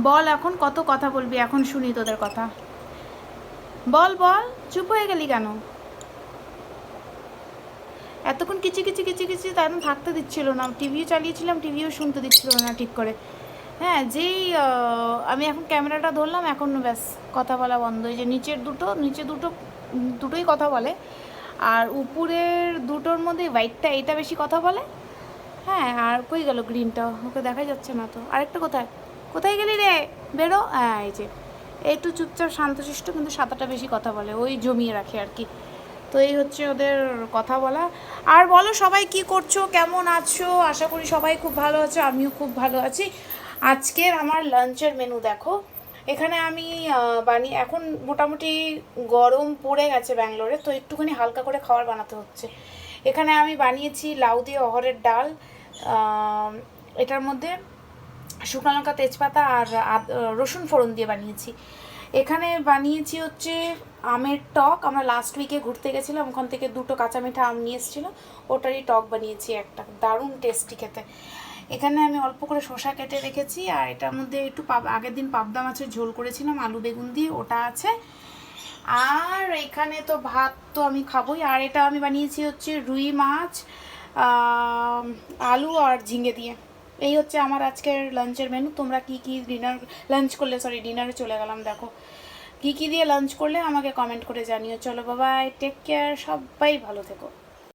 বল এখন কত কথা বলবি, এখন শুনি তোদের কথা। বল বল, চুপ হয়ে গেলি কেন? এতক্ষণ কিচি কিচি কিচি কিচি তেমন থাকতে দিচ্ছিল না, টিভিও চালিয়েছিলাম, টিভিও শুনতে দিচ্ছিল না ঠিক করে। হ্যাঁ, যেই আমি এখন ক্যামেরাটা ধরলাম, এখন ব্যাস কথা বলা বন্ধ। এই যে নিচে দুটো দুটোই কথা বলে, আর উপরের দুটোর মধ্যে হোয়াইটটা এটা বেশি কথা বলে। হ্যাঁ, আর কই গেল গ্রিনটা? ওকে দেখা যাচ্ছে না তো। আরেকটা কোথায়? কোথায় গেলি রে? বেরো। হ্যাঁ, এই যে একটু চুপচাপ শান্তশিষ্ট, কিন্তু সাদাটা বেশি কথা বলে, ওই জমিয়ে রাখে আর কি। তো এই হচ্ছে ওদের কথা বলা। আর বলো সবাই কি করছো, কেমন আছো? আশা করি সবাই খুব ভালো আছো, আমিও খুব ভালো আছি। আজকের আমার লাঞ্চের মেনু দেখো। এখানে আমি বানিয়ে, এখন মোটামুটি গরম পড়ে গেছে ব্যাঙ্গালোরে, তো একটুখানি হালকা করে খাবার বানাতে হচ্ছে। এখানে আমি বানিয়েছি লাউ দিয়ে অহরের ডাল। এটার মধ্যে শুকনো লঙ্কা, তেজপাতা আর রসুন ফোড়ন দিয়ে বানিয়েছি। এখানে বানিয়েছি হচ্ছে আমের টক। আমরা লাস্ট উইকে ঘুরতে গেছিলাম, ওখান থেকে দুটো কাঁচা মিঠা আম নিয়ে এসেছিলো, ওটারই টক বানিয়েছি একটা, দারুণ টেস্টি খেতে। এখানে আমি অল্প করে শসা কেটে রেখেছি, আর এটার মধ্যে একটু আগের দিন পাবদা মাছের ঝোল করেছিলাম আলু বেগুন দিয়ে, ওটা আছে। আর এখানে তো ভাত তো আমি খাবোই। আর এটা আমি বানিয়েছি হচ্ছে রুই মাছ, আলু আর ঝিঙে দিয়ে। এই হচ্ছে আমার আজকের লাঞ্চের মেনু। তোমরা কি কি ডিনারে চলে গেলাম, দেখো কি কি দিয়ে লাঞ্চ করলে আমাকে কমেন্ট করে জানিও। চলো বাবাই, টেক কেয়ার, সবাই ভালো থেকো।